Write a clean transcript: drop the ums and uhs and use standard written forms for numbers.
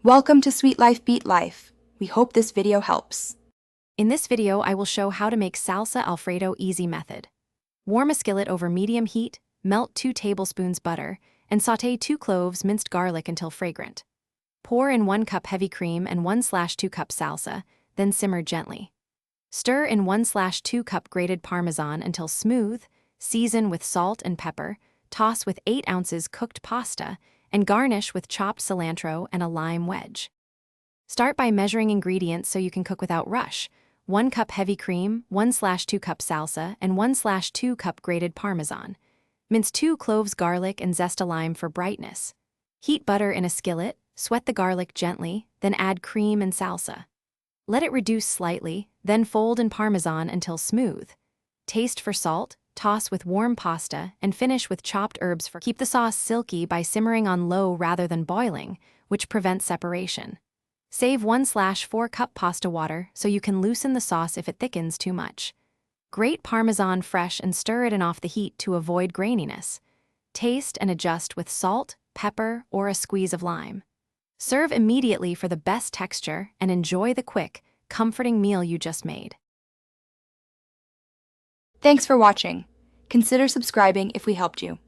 Welcome to Sweet Life Beat Life. We hope this video helps. In this video, I will show how to make Salsa Alfredo easy method. Warm a skillet over medium heat, melt 2 tablespoons butter, and sauté 2 cloves minced garlic until fragrant. Pour in 1 cup heavy cream and 1/2 cup salsa, then simmer gently. Stir in 1/2 cup grated Parmesan until smooth, season with salt and pepper, toss with 8 ounces cooked pasta, and garnish with chopped cilantro and a lime wedge. Start by measuring ingredients so you can cook without rush. 1 cup heavy cream, 1/2 cup salsa, and 1/2 cup grated Parmesan. Mince 2 cloves garlic and zest a lime for brightness. Heat butter in a skillet, sweat the garlic gently, then add cream and salsa. Let it reduce slightly, then fold in Parmesan until smooth. Taste for salt, toss with warm pasta, and finish with chopped herbs for keep the sauce silky by simmering on low rather than boiling, which prevents separation. Save 1/4 cup pasta water so you can loosen the sauce if it thickens too much. Grate Parmesan fresh and stir it in off the heat to avoid graininess. Taste and adjust with salt, pepper, or a squeeze of lime. Serve immediately for the best texture and enjoy the quick, comforting meal you just made. Thanks for watching. Consider subscribing if we helped you.